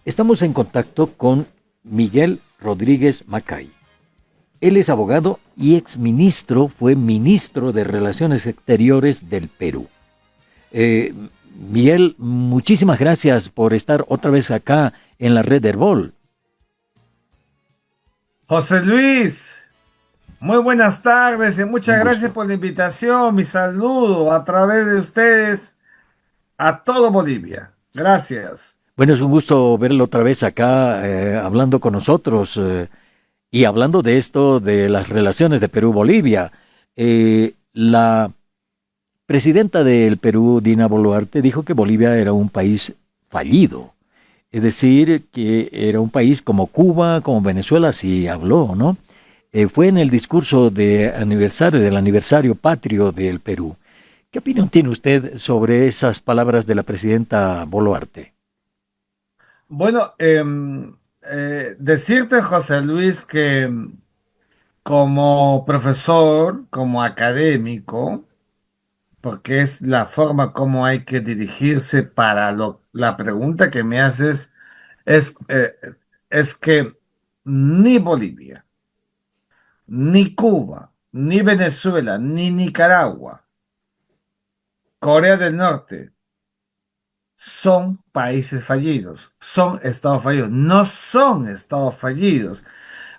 Estamos en contacto con Miguel Rodríguez Macay. Él es abogado y exministro, fue ministro de Relaciones Exteriores del Perú. Eh, Miguel, muchísimas gracias por estar otra vez acá en la red Herbol. José Luis, muy buenas tardes y Un muchas gracias gusto. por la invitación. Mi saludo a través de ustedes a todo Bolivia. Gracias. Bueno, es un gusto verlo otra vez acá hablando con nosotros y hablando de esto, de las relaciones de Perú-Bolivia. La presidenta del Perú, Dina Boluarte, dijo que Bolivia era un país fallido. Es decir, que era un país como Cuba, como Venezuela, así habló, ¿no? Fue en el discurso de aniversario, del aniversario patrio del Perú. ¿Qué opinión tiene usted sobre esas palabras de la presidenta Boluarte? Bueno, decirte, José Luis, que como profesor, como académico, porque es la forma como hay que dirigirse para la pregunta que me haces, es, eh, es que ni Bolivia, ni Cuba, ni Venezuela, ni Nicaragua, Corea del Norte, son países fallidos, son estados fallidos, no son estados fallidos.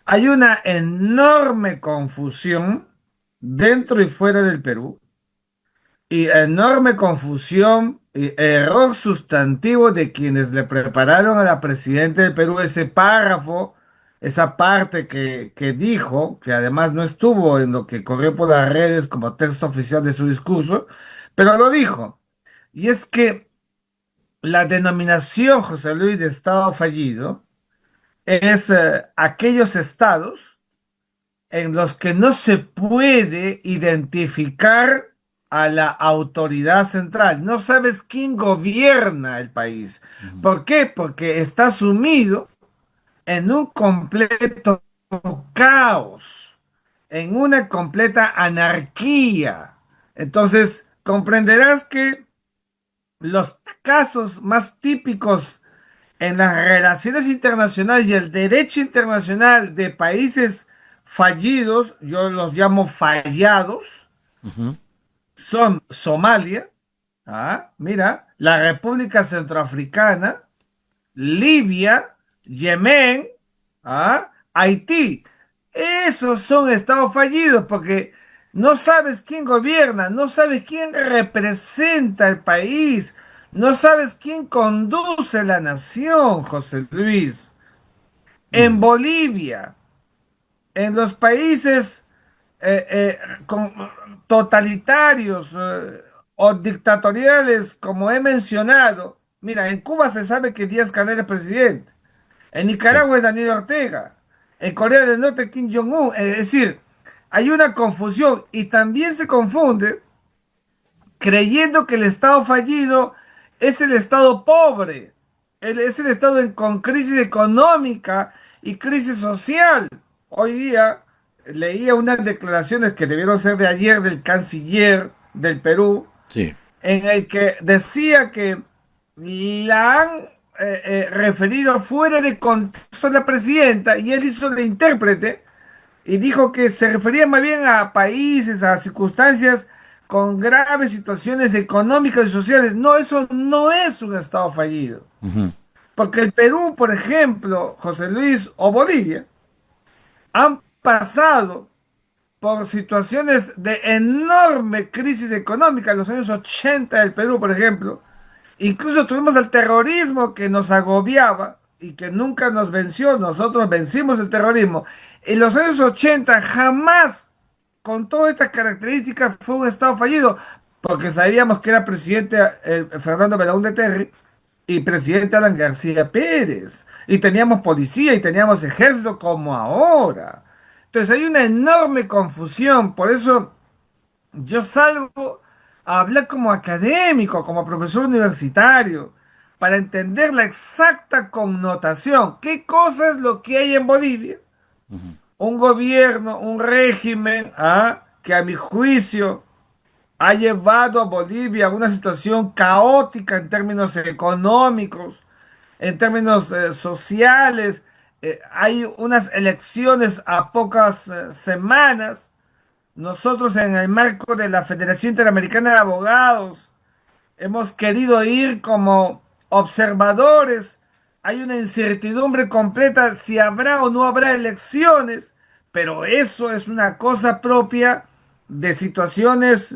Hay una enorme confusión dentro y fuera del Perú y enorme confusión y error sustantivo de quienes le prepararon a la presidenta del Perú ese párrafo, esa parte que dijo, que además no estuvo en lo que corrió por las redes como texto oficial de su discurso, pero lo dijo. Y es que la denominación, José Luis, de estado fallido es aquellos estados en los que no se puede identificar a la autoridad central. No sabes quién gobierna el país. Ujú. ¿Por qué? Porque está sumido en un completo caos, en una completa anarquía. Entonces, comprenderás que los casos más típicos en las relaciones internacionales y el derecho internacional de países fallidos, yo los llamo fallados, Ujú. son Somalia, mira, la República Centroafricana, Libia, Yemen, Haití. Esos son estados fallidos porque no sabes quién gobierna, no sabes quién representa el país, no sabes quién conduce la nación, José Luis. En Mm. Bolivia, en los países con, totalitarios o dictatoriales, como he mencionado, mira, en Cuba se sabe que Díaz-Canel es presidente. En Sí. Nicaragua es Daniel Ortega. En Corea del Norte Kim Jong-un. Es decir, hay una confusión y también se confunde creyendo que el Estado fallido es el Estado pobre. Es el Estado con crisis económica y crisis social. Hoy día leía unas declaraciones que debieron ser de ayer del canciller del Perú, Sí. en el que decía que la han referido fuera de contexto a la presidenta y él hizo de intérprete y dijo que se refería más bien a países, a circunstancias con graves situaciones económicas y sociales. No, eso no es un estado fallido. Ujú. Porque el Perú, por ejemplo, José Luis, o Bolivia, han pasado por situaciones de enorme crisis económica en los años 80 del Perú, por ejemplo. Incluso tuvimos el terrorismo que nos agobiaba y que nunca nos venció. Nosotros vencimos el terrorismo. En los años 80 jamás, con todas estas características, fue un Estado fallido, porque sabíamos que era presidente Fernando Belaúnde Terry y presidente Alan García Pérez. Y teníamos policía y teníamos ejército como ahora. Entonces hay una enorme confusión. Por eso yo salgo a hablar como académico, como profesor universitario, para entender la exacta connotación. ¿Qué cosa es lo que hay en Bolivia? Ujú. Un gobierno, un régimen, que a mi juicio ha llevado a Bolivia a una situación caótica en términos económicos, en términos sociales. Hay unas elecciones a pocas semanas. Nosotros en el marco de la Federación Interamericana de Abogados hemos querido ir como observadores. Hay una incertidumbre completa si habrá o no habrá elecciones, pero eso es una cosa propia de situaciones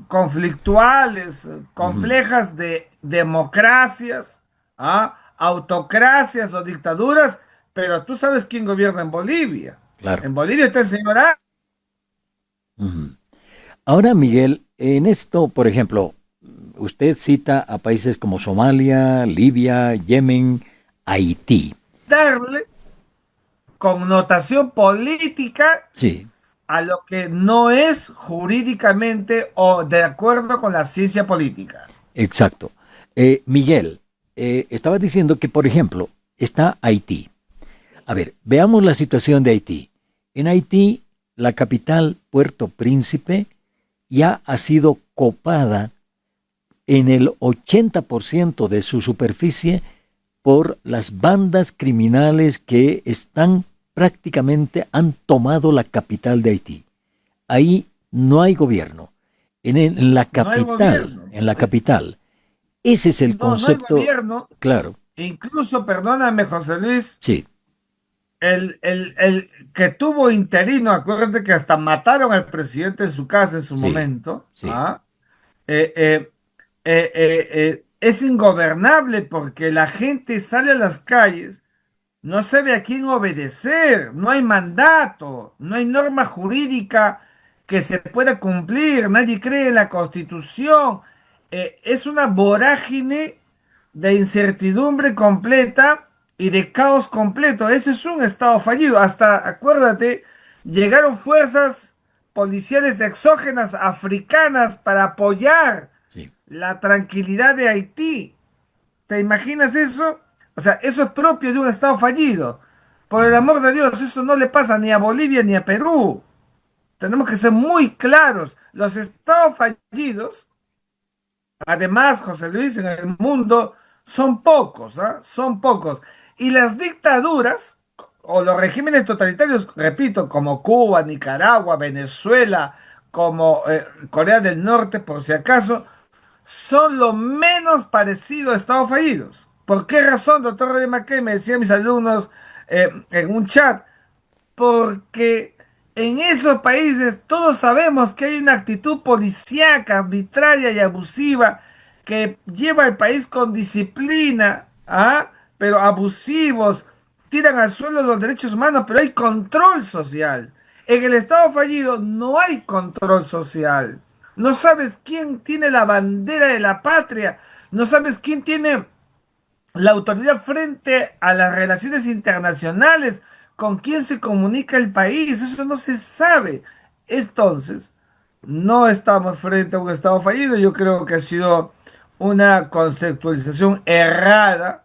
conflictuales, Ujú. complejas de democracias, autocracias o dictaduras, pero tú sabes quién gobierna en Bolivia. Claro. En Bolivia está el señor Ujú. Ahora, Miguel, en esto, por ejemplo, usted cita a países como Somalia, Libia, Yemen, Haití. darle connotación política Sí, a lo que no es jurídicamente o de acuerdo con la ciencia política. exacto. Miguel, estaba diciendo que, por ejemplo, está Haití. A ver, veamos la situación de Haití. En Haití, la capital, Puerto Príncipe, ya ha sido copada en el 80% de su superficie por las bandas criminales que están prácticamente han tomado la capital de Haití. Ahí no hay gobierno. No hay gobierno. En la capital, ese es el No, no hay concepto, gobierno. claro, Incluso, perdóname, José Luis, sí, el que tuvo interino, acuérdate que hasta mataron al presidente en su casa en su sí, momento, sí, Eh, eh, es ingobernable porque la gente sale a las calles. No sabe a quién obedecer, no hay mandato, no hay norma jurídica que se pueda cumplir, nadie cree en la Constitución. Es una vorágine de incertidumbre completa y de caos completo. Eso es un estado fallido. Hasta, acuérdate, llegaron fuerzas policiales exógenas africanas para apoyar sí. la tranquilidad de Haití. ¿Te imaginas eso? O sea, eso es propio de un Estado fallido. Por el Ujú. amor de Dios, eso no le pasa ni a Bolivia ni a Perú. Tenemos que ser muy claros. Los Estados fallidos, además, José Luis, en el mundo son pocos, ¿ah? Son pocos. Y las dictaduras o los regímenes totalitarios, repito, como Cuba, Nicaragua, Venezuela, como Corea del Norte, por si acaso, son lo menos parecido a estados fallidos. ¿Por qué razón, doctor René Mackey? Me decían mis alumnos en un chat. Porque en esos países todos sabemos que hay una actitud policíaca, arbitraria y abusiva que lleva al país con disciplina, pero abusivos, tiran al suelo los derechos humanos, pero hay control social. En el Estado fallido no hay control social. No sabes quién tiene la bandera de la patria, no sabes quién tiene la autoridad frente a las relaciones internacionales, con quién se comunica el país, eso no se sabe. Entonces, no estamos frente a un Estado fallido, yo creo que ha sido una conceptualización errada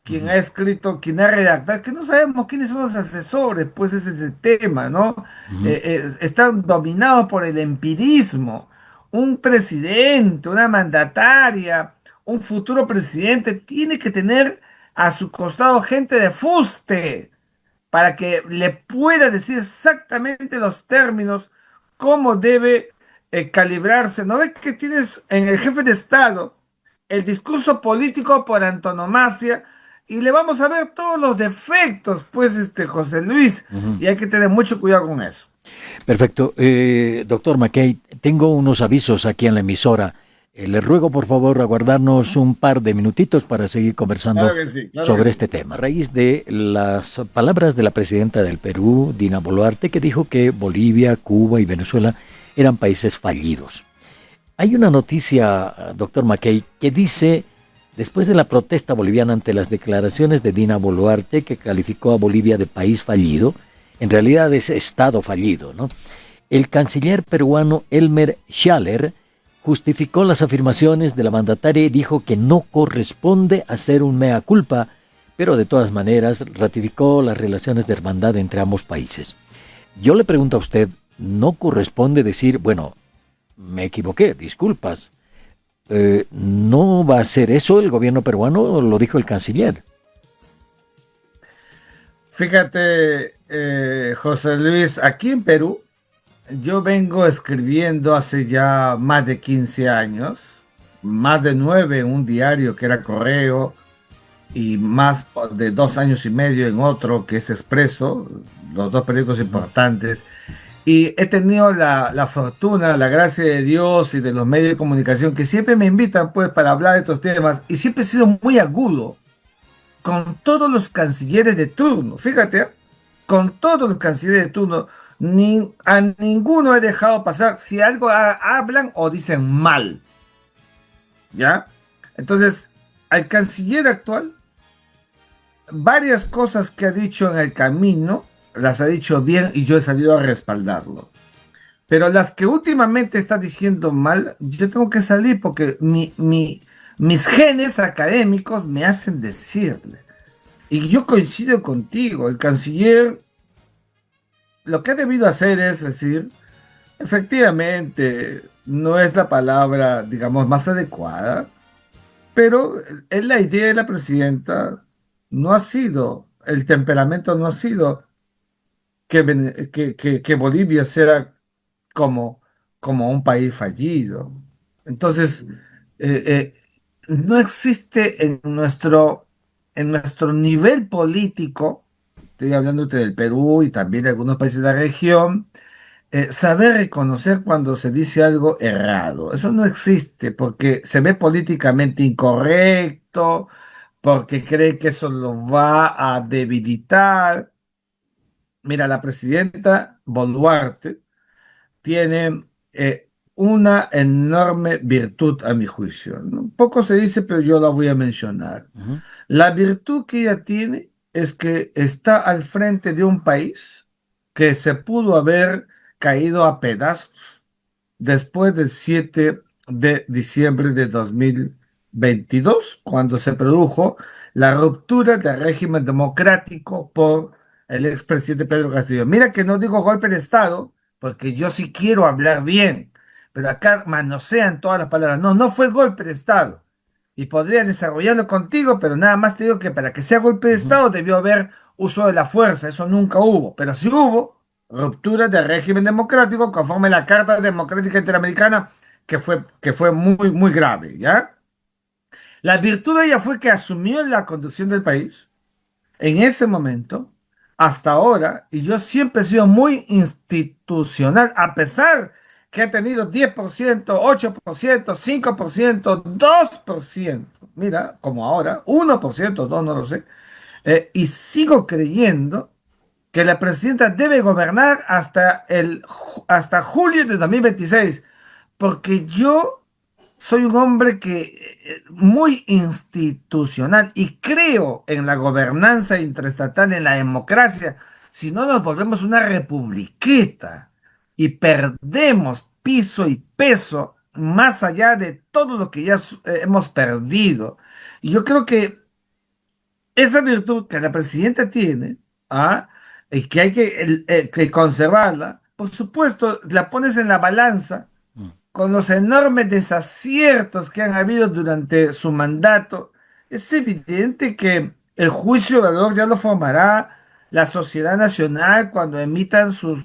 quien Ujú. ha escrito, quien ha redactado, que no sabemos quiénes son los asesores, pues ese es el tema, ¿no? Ujú. Están dominados por el empirismo. Un presidente, una mandataria, un futuro presidente tiene que tener a su costado gente de fuste para que le pueda decir exactamente los términos, cómo debe calibrarse. ¿No ves que tienes en el jefe de Estado el discurso político por antonomasia y le vamos a ver todos los defectos, pues, José Luis, Ujú. y hay que tener mucho cuidado con eso. Perfecto. Doctor McKay, tengo unos avisos aquí en la emisora. Le ruego por favor aguardarnos un par de minutitos para seguir conversando Claro que sí, claro que sobre sí. este tema. A raíz de las palabras de la presidenta del Perú, Dina Boluarte, que dijo que Bolivia, Cuba y Venezuela eran países fallidos. Hay una noticia, doctor McKay, que dice, después de la protesta boliviana ante las declaraciones de Dina Boluarte, que calificó a Bolivia de país fallido, en realidad es Estado fallido, ¿no? El canciller peruano Elmer Schaller justificó las afirmaciones de la mandataria y dijo que no corresponde hacer un mea culpa, pero de todas maneras ratificó las relaciones de hermandad entre ambos países. Yo le pregunto a usted, ¿no corresponde decir, bueno, me equivoqué, disculpas? no va a hacer eso el gobierno peruano, lo dijo el canciller. Fíjate, José Luis, aquí en Perú, yo vengo escribiendo hace ya más de 15 años, más de 9 en un diario que era Correo y más de 2 años y medio en otro que es Expreso, los dos periódicos Ujú, importantes. Y he tenido la fortuna, la gracia de Dios y de los medios de comunicación que siempre me invitan pues para hablar de estos temas y siempre he sido muy agudo con todos los cancilleres de turno. Fíjate, ¿eh? Con todos los cancilleres de turno, a ninguno he dejado pasar si algo hablan o dicen mal, ¿ya? Entonces, al canciller actual, varias cosas que ha dicho en el camino, las ha dicho bien y yo he salido a respaldarlo. Pero las que últimamente está diciendo mal, yo tengo que salir porque mis genes académicos me hacen decirle. Y yo coincido contigo, el canciller lo que ha debido hacer es decir, efectivamente, no es la palabra, digamos, más adecuada, pero es la idea de la presidenta, no ha sido, el temperamento no ha sido que Bolivia sea como, como un país fallido. Entonces, eh, eh, no existe en nuestro nivel político, estoy hablándote del Perú y también de algunos países de la región, saber reconocer cuando se dice algo errado. Eso no existe porque se ve políticamente incorrecto, porque cree que eso lo va a debilitar. Mira, la presidenta Boluarte tiene una enorme virtud a mi juicio, ¿no? Poco se dice, pero yo la voy a mencionar. ujú, La virtud que ella tiene es que está al frente de un país que se pudo haber caído a pedazos después del 7 de diciembre de 2022, cuando se produjo la ruptura del régimen democrático por el expresidente Pedro Castillo. Mira que no digo golpe de Estado, porque yo sí quiero hablar bien, pero acá manosean todas las palabras. No, no fue golpe de Estado. Y podría desarrollarlo contigo, pero nada más te digo que para que sea golpe de ujú. Estado debió haber uso de la fuerza, eso nunca hubo, pero sí hubo ruptura del régimen democrático conforme a la Carta Democrática Interamericana, que fue muy, muy grave, ¿ya? La virtud de ella fue que asumió la conducción del país en ese momento, hasta ahora, y yo siempre he sido muy institucional, a pesar que ha tenido 10%, 8%, 5%, 2%, mira, como ahora, 1%, no lo sé, y sigo creyendo que la presidenta debe gobernar hasta julio de 2026, porque yo soy un hombre que muy institucional y creo en la gobernanza intraestatal, en la democracia. Si no nos volvemos una republiqueta y perdemos piso y peso más allá de todo lo que ya hemos perdido. Y yo creo que esa virtud que la presidenta tiene, ¿ah? Y que hay que conservarla, por supuesto, la pones en la balanza Mm, con los enormes desaciertos que han habido durante su mandato. Es evidente que el juicio de valor ya lo formará la sociedad nacional cuando emitan sus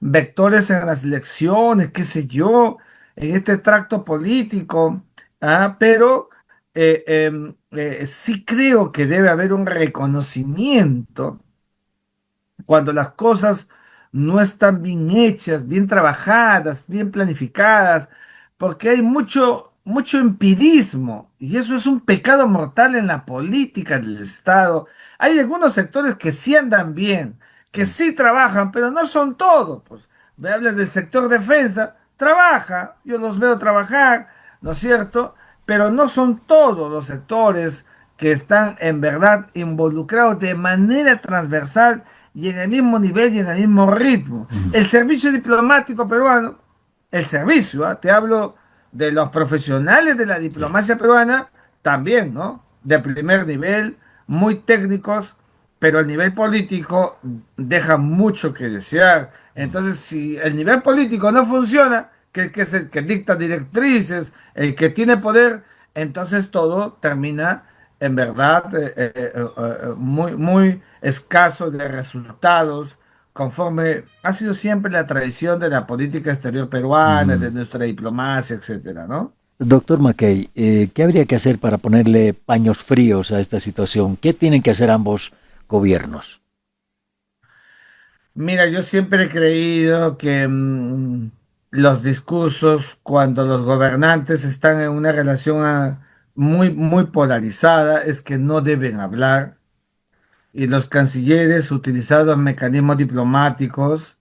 vectores en las elecciones, qué sé yo, en este tracto político, ¿ah? Pero sí creo que debe haber un reconocimiento cuando las cosas no están bien hechas, bien trabajadas, bien planificadas, porque hay mucho empirismo y eso es un pecado mortal en la política del Estado. Hay algunos sectores que sí andan bien, que mm, sí trabajan, pero no son todos. Pues me hablas del sector defensa, trabaja, yo los veo trabajar, ¿no es cierto? Pero no son todos los sectores que están en verdad involucrados de manera transversal y en el mismo nivel y en el mismo ritmo. mm, El servicio diplomático peruano, el servicio, ¿ah? Te hablo de los profesionales de la sí. diplomacia peruana, también, ¿no? De primer nivel, muy técnicos, pero el nivel político deja mucho que desear. Mm. Entonces, si el nivel político no funciona, que es el que dicta directrices, el que tiene poder, entonces todo termina en verdad muy, muy escaso de resultados, conforme ha sido siempre la tradición de la política exterior peruana, de Mm. nuestra diplomacia, etcétera, ¿no? Doctor Mackay, ¿qué habría que hacer para ponerle paños fríos a esta situación? ¿Qué tienen que hacer ambos gobiernos? Mira, yo siempre he creído que los discursos, cuando los gobernantes están en una relación muy, muy polarizada, es que no deben hablar y los cancilleres utilizar los mecanismos diplomáticos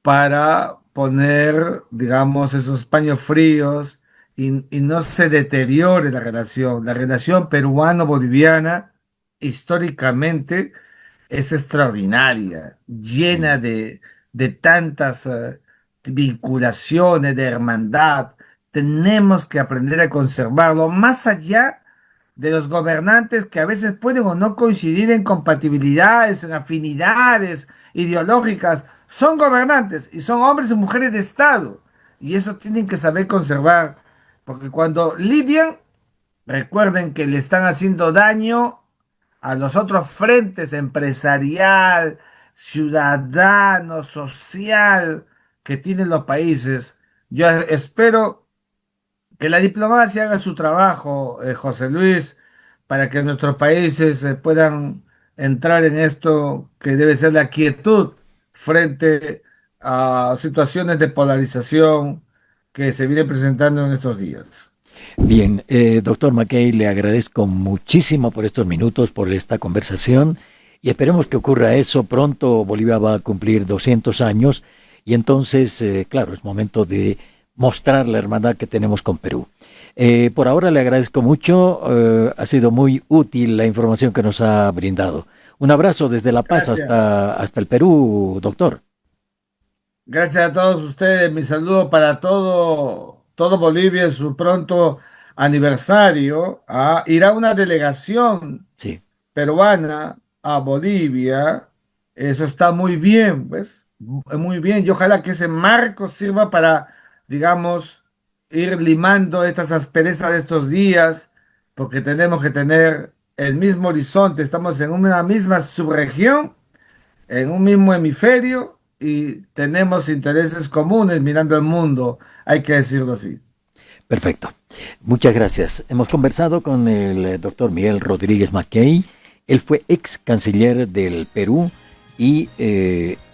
para poner, digamos, esos paños fríos y no se deteriore la relación. La relación peruano-boliviana históricamente es extraordinaria, llena Mm. de tantas vinculaciones, de hermandad. Tenemos que aprender a conservarlo más allá de los gobernantes que a veces pueden o no coincidir en compatibilidades, en afinidades ideológicas. Son gobernantes y son hombres y mujeres de Estado. Y eso tienen que saber conservar, porque cuando lidian, recuerden que le están haciendo daño a los otros frentes empresarial, ciudadano, social que tienen los países. Yo espero que la diplomacia haga su trabajo, José Luis, para que nuestros países puedan entrar en esto que debe ser la quietud frente a situaciones de polarización que se vienen presentando en estos días. Bien, doctor Mackay, le agradezco muchísimo por estos minutos, por esta conversación y esperemos que ocurra eso pronto. Bolivia va a cumplir 200 años y entonces, claro, es momento de mostrar la hermandad que tenemos con Perú. Por ahora le agradezco mucho, ha sido muy útil la información que nos ha brindado. Un abrazo desde La Paz Gracias. hasta el Perú, doctor. Gracias a todos ustedes. Mi saludo para todo Bolivia en su pronto aniversario. Irá una delegación Sí, peruana a Bolivia. Eso está muy bien, pues, muy bien. Y ojalá que ese marco sirva para, digamos, ir limando estas asperezas de estos días, porque tenemos que tener el mismo horizonte. Estamos en una misma subregión, en un mismo hemisferio y tenemos intereses comunes mirando el mundo, hay que decirlo así. perfecto. Muchas gracias. Hemos conversado con el doctor Miguel Rodríguez Mackay. Él fue ex canciller del Perú y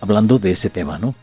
hablando de ese tema, ¿no?